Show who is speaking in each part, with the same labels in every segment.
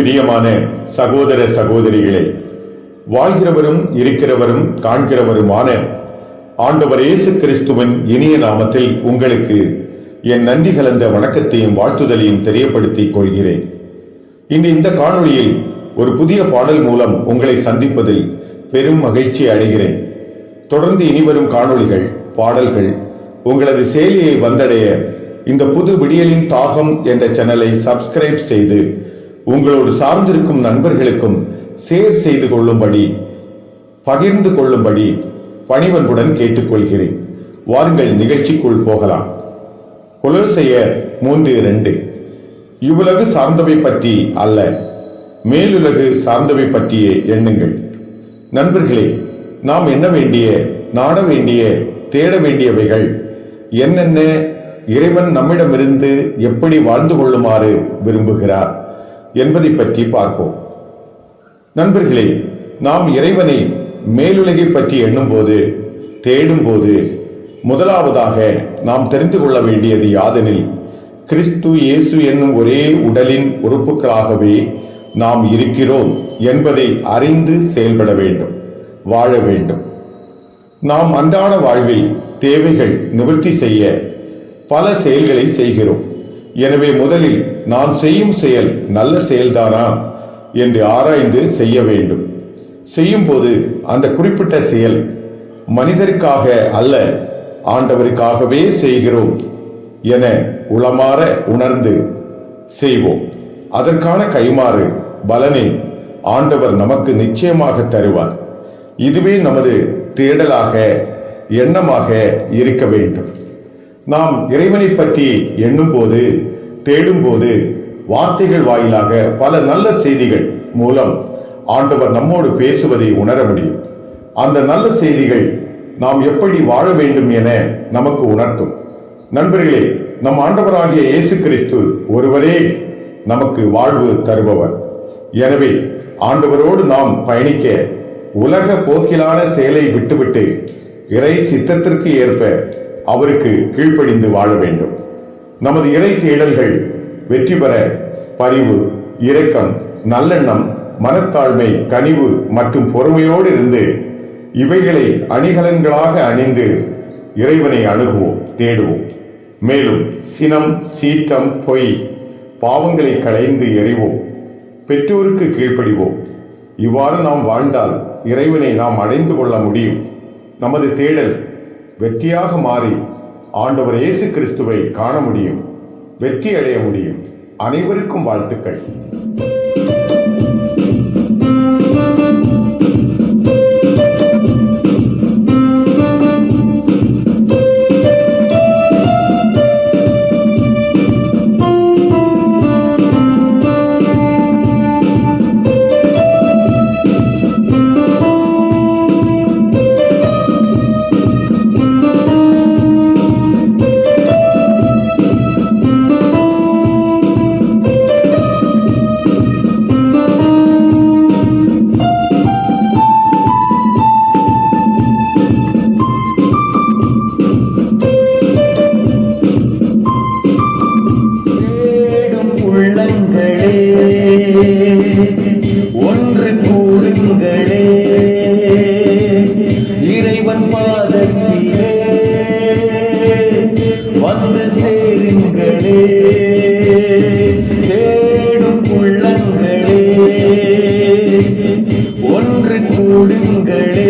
Speaker 1: பிரியமான சகோதர சகோதரிகளே, வாழ்கிறவரும் இருக்கிறவரும் காண்கிறவருமான ஆண்டவர் இயேசு கிறிஸ்துவின் இனிய நாமத்தில் உங்களுக்கு என் நன்றி கலந்த வணக்கத்தையும் வாழ்த்துதலையும் தெரியப்படுத்திக் கொள்கிறேன். இன்று இந்த காணொளியில் ஒரு புதிய பாடல் மூலம் உங்களை சந்திப்பதில் பெரும் மகிழ்ச்சி அடைகிறேன். தொடர்ந்து இனிவரும் காணொளிகள், பாடல்கள் உங்களது செயலியை வந்தடைய இந்த புது விடியலின் தாகம் என்ற சேனலை சப்ஸ்கிரைப் செய்து உங்களோடு சார்ந்திருக்கும் நண்பர்களுக்கும் ஷேர் செய்து கொள்ளும்படி, பகிர்ந்து கொள்ளும்படி பணிவன்புடன் கேட்டுக்கொள்கிறேன். வாருங்கள் நிகழ்ச்சிக்குள் போகலாம். கொலோசையர் 3:2. இவ்வுலகு சார்ந்தவை பற்றி அல்ல, மேலுலகு சார்ந்தவை பற்றியே எண்ணுங்கள். நண்பர்களே, நாம் எண்ண வேண்டிய, நாட வேண்டிய, தேட வேண்டியவைகள் என்னென்ன? இறைவன் நம்மிடமிருந்து எப்படி வாழ்ந்து கொள்ளுமாறு விரும்புகிறார் என்பதை பற்றி பார்ப்போம். நண்பர்களே, நாம் இறைவனை மேலுலகை பற்றி எண்ணும்போது, தேடும்போது, முதலாவதாக நாம் தெரிந்து கொள்ள வேண்டியது யாதெனில், கிறிஸ்து இயேசு என்னும் ஒரே உடலின் உறுப்புகளாகவே நாம் இருக்கிறோம் என்பதை அறிந்து செயல்பட வேண்டும், வாழ வேண்டும். நாம் அன்றாட வாழ்வில் தேவைகள் நிவர்த்தி செய்ய பல செயல்களை செய்கிறோம். எனவே முதலில் நான் செய்யும் செயல் நல்ல செயல்தானா என்று ஆராய்ந்து செய்ய வேண்டும். செய்யும் போது அந்த குறிப்பிட்ட செயல் மனிதருக்காக அல்ல, ஆண்டவருக்காகவே செய்கிறோம் என உளமாற உணர்ந்து செய்வோம். அதற்கான கைமாறு பலனை ஆண்டவர் நமக்கு நிச்சயமாக தருவார். இதுவே நமது தேடலாக, எண்ணமாக இருக்க வேண்டும். நாம் இறைவனை பற்றி எண்ணும் போது, தேடும் போது, வார்த்தைகள் வாயிலாக பல நல்ல செய்திகள் மூலம் ஆண்டவர் நம்மோடு பேசுவதை உணர முடியும். அந்த நல்ல செய்திகள் நாம் எப்படி வாழ வேண்டும் என நமக்கு உணர்த்தும். நண்பர்களே, நம் ஆண்டவராகிய இயேசு கிறிஸ்து ஒருவரே நமக்கு வாழ்வு தருபவர். எனவே ஆண்டவரோடு நாம் பயணிக்க உலக போக்கிலான செயலை விட்டுவிட்டு இறை சித்தத்திற்கு ஏற்ப அவருக்கு கீழ்ப்படிந்து வாழ வேண்டும். நமது இறை தேடல்கள் வெற்றி பெற பரிவு, இரக்கம், நல்லெண்ணம், மனத்தாழ்மை, கனிவு மற்றும் பொறுமையோடு இருந்து இவைகளை அணிகலன்களாக அணிந்து இறைவனை அணுகுவோம், தேடுவோம். மேலும் சினம், சீற்றம், பொய், பாவங்களை களைந்து எறிவோம். பெற்றோருக்கு கீழ்ப்படிவோம். இவ்வாறு நாம் வாழ்ந்தால் இறைவனை நாம் அடைந்து கொள்ள முடியும். நமது தேடல் வெற்றியாக மாறி ஆண்டவர் இயேசு கிறிஸ்துவை காண முடியும், வெற்றி அடைய முடியும். அனைவருக்கும் வாழ்த்துக்கள்.
Speaker 2: ஒன்று கூடுங்களே, இறைவன் பாதத்திலே வந்து சேருங்களே. தேடும் உள்ளங்களே, ஒன்று கூடுங்களே,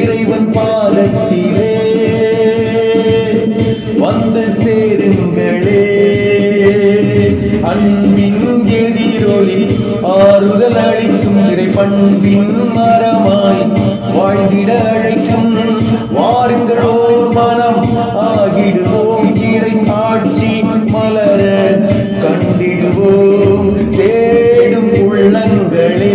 Speaker 2: இறைவன் பாதத்திலே வந்து சேருங்களே. அன்பின் எதிரொலி ஆறுதல் அளிக்கும் இறை பண்பின் மரமாய் வாழ்ந்திட அழைக்கும். வாருங்களோ மனம் ஆகிடுவோம், இறை ஆட்சி மலர கண்டிடுவோம். தேடும் உள்ளங்களே,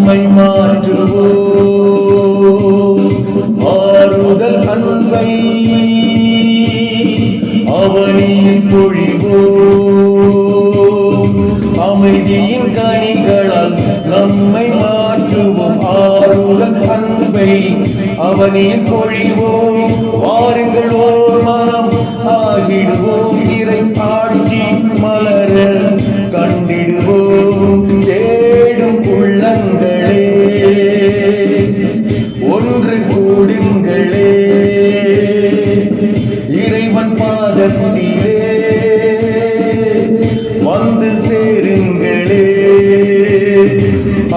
Speaker 2: நம்மை மாற்றுவோம் ஆறுதல் அன்பை அவனில் பொழிவோம் அமைதியின் கனிகளால் நம்மை மாற்றுவோம் ஆறுதல் அன்பை அவனில் பொழிவோம் வாருங்கள் ஓர் மனம் ஆகிடுவோம் இறை ஆட்சி மலர கண்டிடுவோம் தேடும் உள்ளங்களே ஒன்று கூடுங்களே இறைவன் பாதத்திலே வந்து சேருங்களே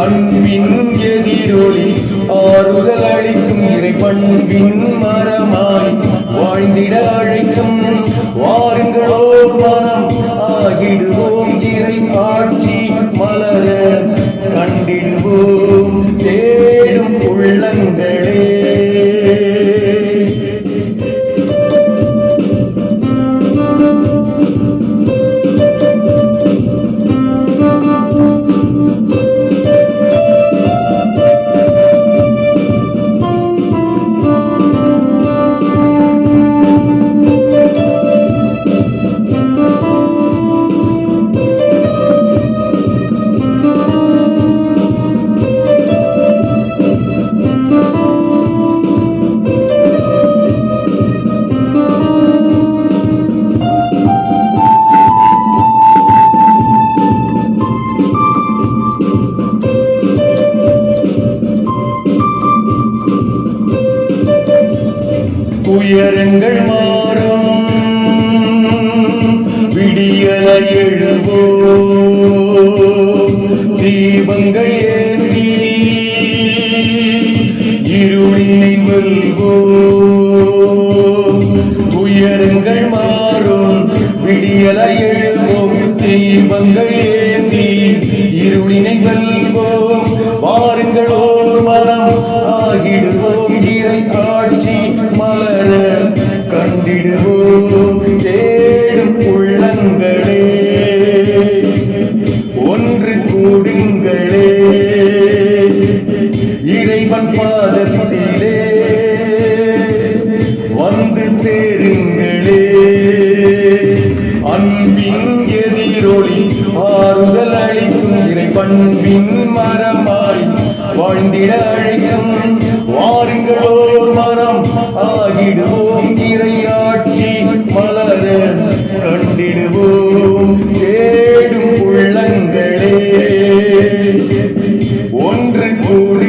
Speaker 2: அன்பின் எதிரொலி ஆறுதல் அளிக்கும் இறை பண்பின் மரமாய் வாழ்ந்திட அழைக்கும் வாருங்களோ மனம் ஆகிடுவோம் இறை ஆட்சி மலர கண்டிடுவோம் தேடும் உள்ளங்களே உயரங்கள் மாறும் விடியலை எழுவோம் தீபங்கள் ஏந்தி இருளினை வெல்வோம் உயரங்கள் மாறும் விடியலை எழுவோம் தீபங்கள் ஏந்தி இருளினை வெல்வோம் வாருங்கள் ஓர் மனம் ஆகிடுவோம் இறை ஆட்சி மலர கண்டிடுவோம் தேடும் உள்ளங்களே ஒன்று கூடுங்களே இறைவன் பாதத்திலே வந்து சேருங்களே அன்பின் எதிரொலி ஆறுதல் அளிக்கும் இறை பண்பின் மரமாய் வாழ்ந்திட அழைக்கும் வாருங்களோ மரம் ஆகிடுவோம் இறையாட்சி மலர கண்டிடுவோம் தேடும் உள்ளங்களே ஒன்று கூடி